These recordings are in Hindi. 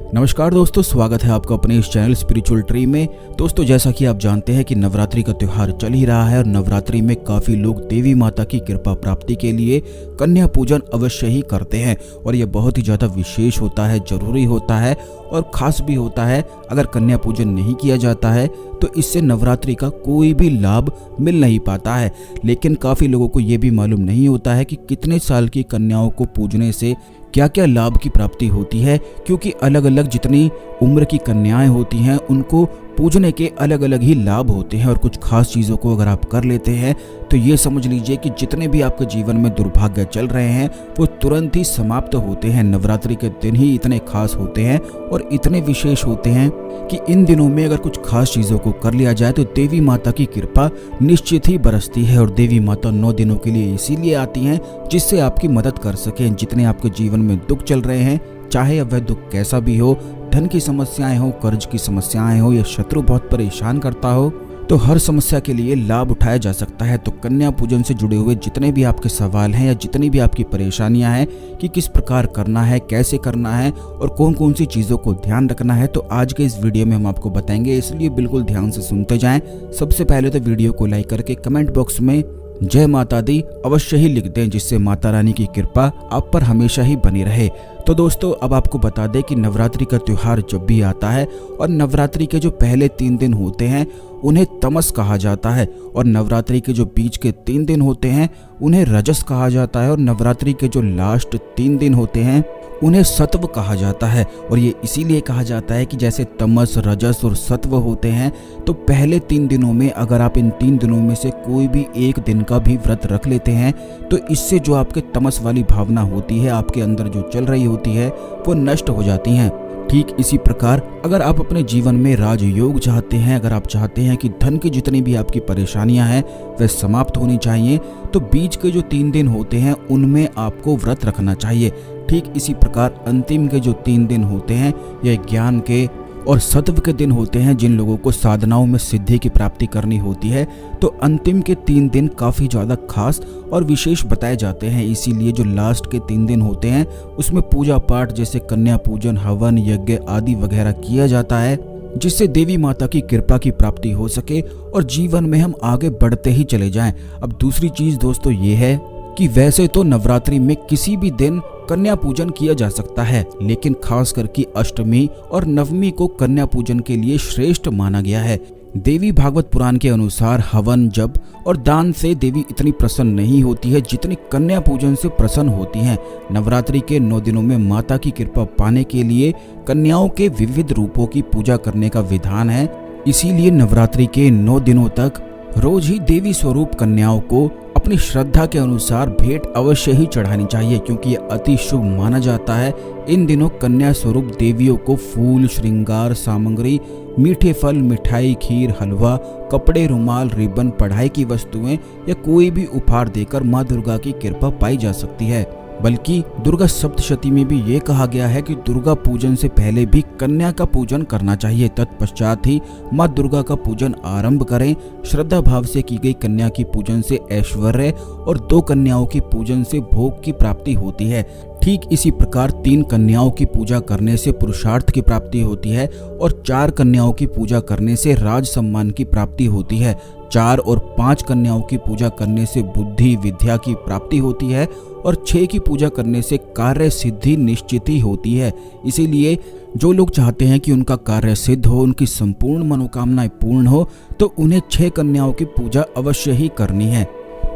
नमस्कार दोस्तों, स्वागत है आपका अपने इस चैनल स्पिरिचुअल ट्री में। दोस्तों, जैसा कि आप जानते हैं कि नवरात्रि का त्यौहार चल ही रहा है और नवरात्रि में काफ़ी लोग देवी माता की कृपा प्राप्ति के लिए कन्या पूजन अवश्य ही करते हैं और यह बहुत ही ज़्यादा विशेष होता है, जरूरी होता है और ख़ास भी होता है। अगर कन्या पूजन नहीं किया जाता है तो इससे नवरात्रि का कोई भी लाभ मिल नहीं पाता है। लेकिन काफ़ी लोगों को ये भी मालूम नहीं होता है कि कितने साल की कन्याओं को पूजने से क्या क्या लाभ की प्राप्ति होती है, क्योंकि अलग अलग जितनी उम्र की कन्याएं होती हैं उनको पूजने के अलग अलग ही लाभ होते हैं। और कुछ खास चीज़ों को अगर आप कर लेते हैं तो ये समझ लीजिए कि जितने भी आपके जीवन में दुर्भाग्य चल रहे हैं वो तुरंत ही समाप्त होते हैं। नवरात्रि के दिन ही इतने खास होते हैं और इतने विशेष होते हैं कि इन दिनों में अगर कुछ खास चीज़ों को कर लिया जाए तो देवी माता की कृपा निश्चित ही बरसती है। और देवी माता 9 दिनों के लिए इसीलिए आती हैं जिससे आपकी मदद कर सकें। जितने आपके जीवन में दुख चल रहे हैं, चाहे अब वह दुख कैसा भी हो, धन की समस्याएं हो, कर्ज की समस्याएं हो या शत्रु बहुत परेशान करता हो, तो हर समस्या के लिए लाभ उठाया जा सकता है। तो कन्या पूजन से जुड़े हुए जितने भी आपके सवाल हैं या जितनी भी आपकी परेशानियां हैं कि किस प्रकार करना है, कैसे करना है और कौन कौन सी चीज़ों को ध्यान रखना है, तो आज के इस वीडियो में हम आपको बताएंगे, इसलिए बिल्कुल ध्यान से सुनते जाएं। सबसे पहले तो वीडियो को लाइक करके कमेंट बॉक्स में जय माता दी अवश्य ही लिख दें, जिससे माता रानी की कृपा आप पर हमेशा ही बनी रहे। तो दोस्तों, अब आपको बता दें कि नवरात्रि का त्यौहार जब भी आता है और नवरात्रि के जो पहले 3 दिन होते हैं उन्हें तमस कहा जाता है और नवरात्रि के जो बीच के 3 दिन होते हैं उन्हें रजस कहा जाता है और नवरात्रि के जो लास्ट 3 दिन होते हैं उन्हें सत्व कहा जाता है। और ये इसीलिए कहा जाता है कि जैसे तमस, रजस और सत्व होते हैं तो पहले 3 दिनों में अगर आप इन 3 दिनों में से कोई भी एक दिन का भी व्रत रख लेते हैं तो इससे जो आपके तमस वाली भावना होती है, आपके अंदर जो चल रही होती है, वो नष्ट हो जाती हैं। ठीक इसी प्रकार अगर आप अपने जीवन में राजयोग चाहते हैं, अगर आप चाहते हैं कि धन की जितनी भी आपकी परेशानियां हैं वह समाप्त होनी चाहिए, तो बीच के जो 3 दिन होते हैं उनमें आपको व्रत रखना चाहिए। ठीक इसी प्रकार अंतिम के जो 3 दिन होते हैं यह ज्ञान के और सत्व के दिन होते हैं। जिन लोगों को साधनाओं में सिद्धि की प्राप्ति करनी होती है तो अंतिम के 3 दिन काफ़ी ज़्यादा खास और विशेष बताए जाते हैं। इसीलिए जो लास्ट के 3 दिन होते हैं उसमें पूजा पाठ जैसे कन्या पूजन, हवन, यज्ञ आदि वगैरह किया जाता है, जिससे देवी माता की कृपा की प्राप्ति हो सके और जीवन में हम आगे बढ़ते ही चले जाएं। अब दूसरी चीज़ दोस्तों ये है कि वैसे तो नवरात्रि में किसी भी दिन कन्या पूजन किया जा सकता है, लेकिन खास करके अष्टमी और नवमी को कन्या पूजन के लिए श्रेष्ठ माना गया है। देवी भागवत पुराण के अनुसार हवन, जप और दान से देवी इतनी प्रसन्न नहीं होती है जितनी कन्या पूजन से प्रसन्न होती हैं। नवरात्रि के 9 दिनों में माता की कृपा पाने के लिए कन्याओं के विविध रूपों की पूजा करने का विधान है। इसीलिए नवरात्रि के 9 दिनों तक रोज ही देवी स्वरूप कन्याओं को अपनी श्रद्धा के अनुसार भेंट अवश्य ही चढ़ानी चाहिए, क्योंकि यह अति शुभ माना जाता है। इन दिनों कन्या स्वरूप देवियों को फूल, श्रृंगार सामग्री, मीठे फल, मिठाई, खीर, हलवा, कपड़े, रुमाल, रिबन, पढ़ाई की वस्तुएं या कोई भी उपहार देकर माँ दुर्गा की कृपा पाई जा सकती है। बल्कि दुर्गा सप्तशती में भी ये कहा गया है कि दुर्गा पूजन से पहले भी कन्या का पूजन करना चाहिए, तत्पश्चात ही माँ दुर्गा का पूजन आरंभ करें। श्रद्धा भाव से की गई कन्या की पूजन से ऐश्वर्य और 2 कन्याओं की पूजन से भोग की प्राप्ति होती है। ठीक इसी प्रकार 3 कन्याओं की पूजा करने से पुरुषार्थ की प्राप्ति होती है और 4 कन्याओं की पूजा करने से राज सम्मान की प्राप्ति होती है। 4 और 5 कन्याओं की पूजा करने से बुद्धि विद्या की प्राप्ति होती है और 6 की पूजा करने से कार्य सिद्धि निश्चित ही होती है। इसीलिए जो लोग चाहते हैं कि उनका कार्य सिद्ध हो, उनकी संपूर्ण मनोकामनाएं पूर्ण हो, तो उन्हें 6 कन्याओं की पूजा अवश्य ही करनी है।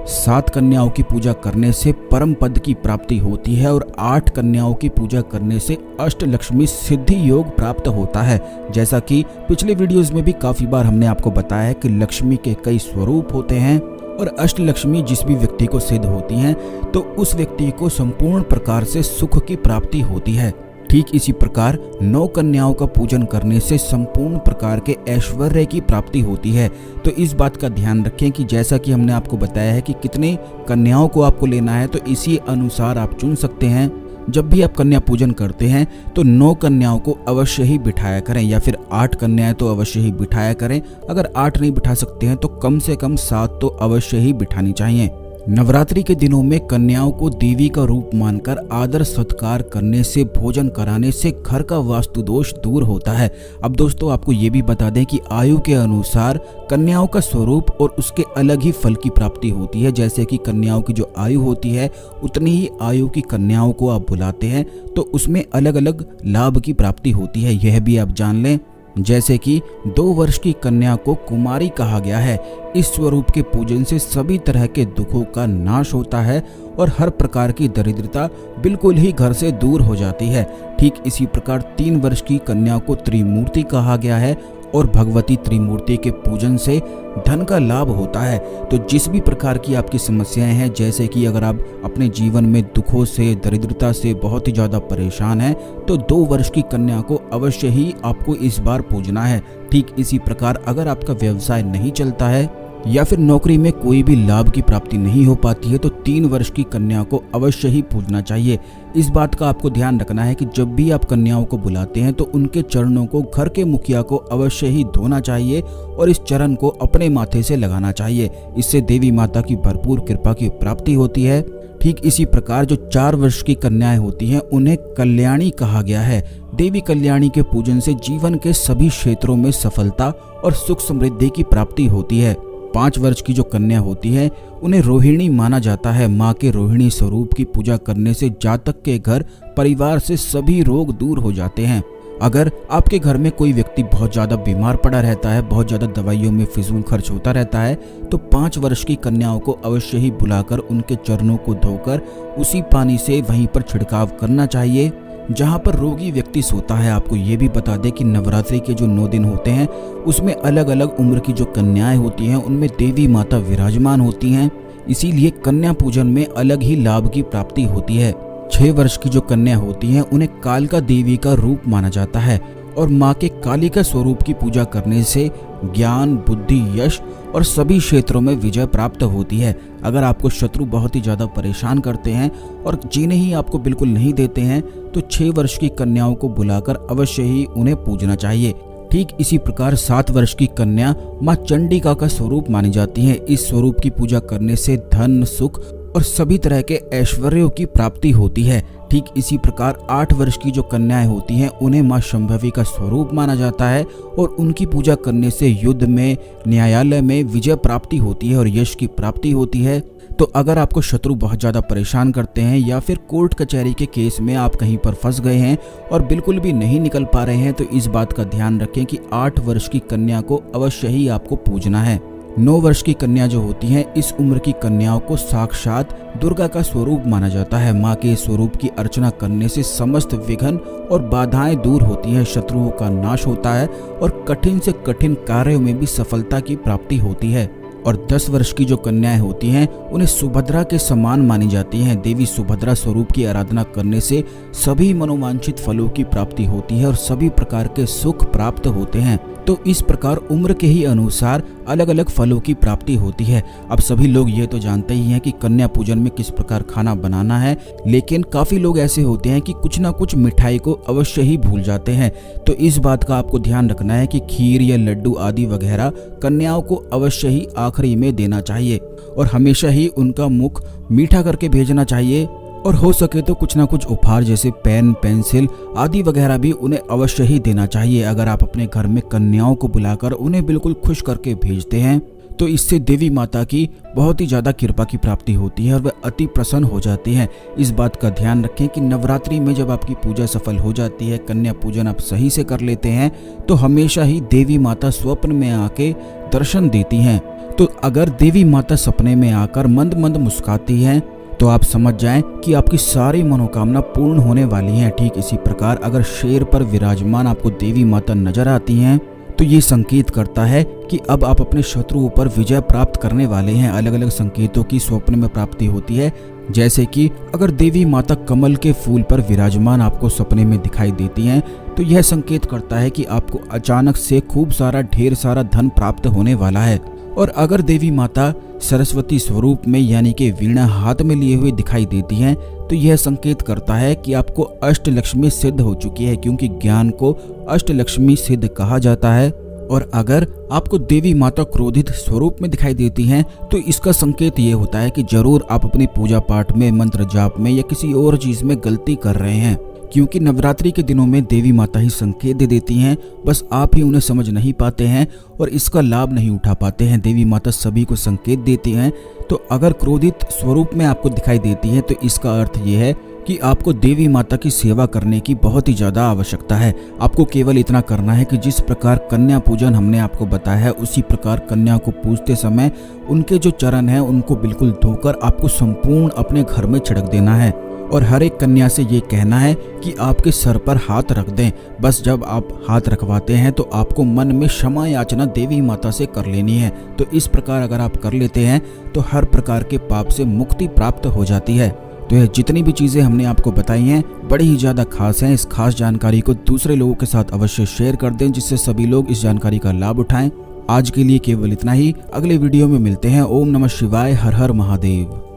7 कन्याओं की पूजा करने से परम पद की प्राप्ति होती है और 8 कन्याओं की पूजा करने से अष्टलक्ष्मी सिद्धि योग प्राप्त होता है। जैसा कि पिछले वीडियोस में भी काफी बार हमने आपको बताया है कि लक्ष्मी के कई स्वरूप होते हैं और अष्टलक्ष्मी जिस भी व्यक्ति को सिद्ध होती हैं तो उस व्यक्ति को संपूर्ण प्रकार से सुख की प्राप्ति होती है। ठीक इसी प्रकार 9 कन्याओं का पूजन करने से संपूर्ण प्रकार के ऐश्वर्य की प्राप्ति होती है। तो इस बात का ध्यान रखें कि जैसा कि हमने आपको बताया है कि कितने कन्याओं को आपको लेना है, तो इसी अनुसार आप चुन सकते हैं। जब भी आप कन्या पूजन करते हैं तो 9 कन्याओं को अवश्य ही बिठाया करें, या फिर 8 कन्याएं तो अवश्य ही बिठाया करें। अगर 8 नहीं बिठा सकते हैं तो कम से कम 7 तो अवश्य ही बिठानी चाहिए। नवरात्रि के दिनों में कन्याओं को देवी का रूप मानकर आदर सत्कार करने से, भोजन कराने से घर का वास्तु दोष दूर होता है। अब दोस्तों आपको ये भी बता दें कि आयु के अनुसार कन्याओं का स्वरूप और उसके अलग ही फल की प्राप्ति होती है। जैसे कि कन्याओं की जो आयु होती है उतनी ही आयु की कन्याओं को आप बुलाते हैं तो उसमें अलग अलग लाभ की प्राप्ति होती है, यह भी आप जान लें। जैसे कि 2 वर्ष की कन्या को कुमारी कहा गया है। इस स्वरूप के पूजन से सभी तरह के दुखों का नाश होता है और हर प्रकार की दरिद्रता बिल्कुल ही घर से दूर हो जाती है। ठीक इसी प्रकार 3 वर्ष की कन्या को त्रिमूर्ति कहा गया है और भगवती त्रिमूर्ति के पूजन से धन का लाभ होता है। तो जिस भी प्रकार की आपकी समस्याएं हैं, जैसे कि अगर आप अपने जीवन में दुखों से, दरिद्रता से बहुत ही ज़्यादा परेशान हैं, तो 2 वर्ष की कन्या को अवश्य ही आपको इस बार पूजना है। ठीक इसी प्रकार अगर आपका व्यवसाय नहीं चलता है या फिर नौकरी में कोई भी लाभ की प्राप्ति नहीं हो पाती है तो 3 वर्ष की कन्या को अवश्य ही पूजना चाहिए। इस बात का आपको ध्यान रखना है कि जब भी आप कन्याओं को बुलाते हैं तो उनके चरणों को घर के मुखिया को अवश्य ही धोना चाहिए और इस चरण को अपने माथे से लगाना चाहिए। इससे देवी माता की भरपूर कृपा की प्राप्ति होती है। ठीक इसी प्रकार जो 4 वर्ष की कन्याएं होती हैं उन्हें कल्याणी कहा गया है। देवी कल्याणी के पूजन से जीवन के सभी क्षेत्रों में सफलता और सुख समृद्धि की प्राप्ति होती है। 5 वर्ष की जो कन्या होती है उन्हें रोहिणी माना जाता है। माँ के रोहिणी स्वरूप की पूजा करने से जातक के घर परिवार से सभी रोग दूर हो जाते हैं। अगर आपके घर में कोई व्यक्ति बहुत ज़्यादा बीमार पड़ा रहता है, बहुत ज़्यादा दवाइयों में फिजूल खर्च होता रहता है, तो 5 वर्ष की कन्याओं को अवश्य ही बुलाकर उनके चरणों को धोकर उसी पानी से वहीं पर छिड़काव करना चाहिए जहां पर रोगी व्यक्ति सोता है। आपको ये भी बता दें कि नवरात्रि के जो 9 दिन होते हैं उसमें अलग अलग उम्र की जो कन्याएं होती हैं उनमें देवी माता विराजमान होती हैं, इसीलिए कन्या पूजन में अलग ही लाभ की प्राप्ति होती है। 6 वर्ष की जो कन्या होती हैं उन्हें कालिका देवी का रूप माना जाता है और माँ के कालिका स्वरूप की पूजा करने से ज्ञान, बुद्धि, यश और सभी क्षेत्रों में विजय प्राप्त होती है। अगर आपको शत्रु बहुत ही ज़्यादा परेशान करते हैं और जीने ही आपको बिल्कुल नहीं देते हैं तो 6 वर्ष की कन्याओं को बुलाकर अवश्य ही उन्हें पूजना चाहिए। ठीक इसी प्रकार 7 वर्ष की कन्या माँ चंडिका का स्वरूप मानी जाती है। इस स्वरूप की पूजा करने से धन, सुख और सभी तरह के ऐश्वर्यों की प्राप्ति होती है। ठीक इसी प्रकार 8 वर्ष की जो कन्याएं होती हैं उन्हें मां शंभवी का स्वरूप माना जाता है और उनकी पूजा करने से युद्ध में, न्यायालय में विजय प्राप्ति होती है और यश की प्राप्ति होती है। तो अगर आपको शत्रु बहुत ज़्यादा परेशान करते हैं या फिर कोर्ट कचहरी के केस में आप कहीं पर फंस गए हैं और बिल्कुल भी नहीं निकल पा रहे हैं, तो इस बात का ध्यान रखें कि 8 वर्ष की कन्या को अवश्य ही आपको पूजना है। 9 वर्ष की कन्या जो होती हैं, इस उम्र की कन्याओं को साक्षात दुर्गा का स्वरूप माना जाता है। माँ के स्वरूप की अर्चना करने से समस्त विघ्न और बाधाएं दूर होती हैं, शत्रुओं का नाश होता है और कठिन से कठिन कार्यों में भी सफलता की प्राप्ति होती है। और 10 वर्ष की जो कन्याएं होती हैं उन्हें सुभद्रा के समान मानी जाती हैं। देवी सुभद्रा स्वरूप की आराधना करने से सभी मनोवांछित फलों की प्राप्ति होती है और सभी प्रकार के सुख प्राप्त होते हैं। तो इस प्रकार उम्र के ही अनुसार अलग अलग फलों की प्राप्ति होती है। अब सभी लोग ये तो जानते ही हैं कि कन्या पूजन में किस प्रकार खाना बनाना है, लेकिन काफी लोग ऐसे होते हैं कि कुछ ना कुछ मिठाई को अवश्य ही भूल जाते हैं। तो इस बात का आपको ध्यान रखना है कि खीर या लड्डू आदि वगैरह कन्याओं को अवश्य ही आखिरी में देना चाहिए और हमेशा ही उनका मुख मीठा करके भेजना चाहिए। और हो सके तो कुछ ना कुछ उपहार जैसे पेन, पेंसिल आदि वगैरह भी उन्हें अवश्य ही देना चाहिए। अगर आप अपने घर में कन्याओं को बुलाकर उन्हें बिल्कुल खुश करके भेजते हैं तो इससे देवी माता की बहुत ही ज़्यादा कृपा की प्राप्ति होती है और वह अति प्रसन्न हो जाती हैं। इस बात का ध्यान रखें कि नवरात्रि में जब आपकी पूजा सफल हो जाती है, कन्या पूजन आप सही से कर लेते हैं, तो हमेशा ही देवी माता स्वप्न में आके दर्शन देती हैं। तो अगर देवी माता सपने में आकर मंद मंद मुस्कुराती हैं तो आप समझ जाएं कि आपकी सारी मनोकामना पूर्ण होने वाली है। ठीक इसी प्रकार अगर शेर पर विराजमान आपको देवी माता नजर आती हैं तो ये संकेत करता है कि अब आप अपने शत्रुओं पर विजय प्राप्त करने वाले हैं। अलग अलग संकेतों की स्वप्न में प्राप्ति होती है, जैसे कि अगर देवी माता कमल के फूल पर विराजमान आपको सपने में दिखाई देती हैं तो यह संकेत करता है कि आपको अचानक से खूब सारा ढेर सारा धन प्राप्त होने वाला है। और अगर देवी माता सरस्वती स्वरूप में यानी कि वीणा हाथ में लिए हुए दिखाई देती हैं तो यह संकेत करता है कि आपको अष्टलक्ष्मी सिद्ध हो चुकी है, क्योंकि ज्ञान को अष्टलक्ष्मी सिद्ध कहा जाता है। और अगर आपको देवी माता क्रोधित स्वरूप में दिखाई देती हैं तो इसका संकेत ये होता है कि जरूर आप अपनी पूजा पाठ में, मंत्र जाप में या किसी और चीज में गलती कर रहे हैं, क्योंकि नवरात्रि के दिनों में देवी माता ही संकेत दे देती हैं, बस आप ही उन्हें समझ नहीं पाते हैं और इसका लाभ नहीं उठा पाते हैं। देवी माता सभी को संकेत देती हैं, तो अगर क्रोधित स्वरूप में आपको दिखाई देती है तो इसका अर्थ ये है कि आपको देवी माता की सेवा करने की बहुत ही ज्यादा आवश्यकता है। आपको केवल इतना करना है कि जिस प्रकार कन्या पूजन हमने आपको बताया है उसी प्रकार कन्या को पूजते समय उनके जो चरण हैं उनको बिल्कुल धोकर आपको संपूर्ण अपने घर में छिड़क देना है और हर एक कन्या से ये कहना है कि आपके सर पर हाथ रख दें। बस जब आप हाथ रखवाते हैं तो आपको मन में क्षमा याचना देवी माता से कर लेनी है। तो इस प्रकार अगर आप कर लेते हैं तो हर प्रकार के पाप से मुक्ति प्राप्त हो जाती है। तो यह जितनी भी चीज़ें हमने आपको बताई हैं बड़ी ही ज़्यादा खास हैं। इस खास जानकारी को दूसरे लोगों के साथ अवश्य शेयर कर दें जिससे सभी लोग इस जानकारी का लाभ उठाएं। आज के लिए केवल इतना ही। अगले वीडियो में मिलते हैं। ओम नमः शिवाय। हर हर महादेव।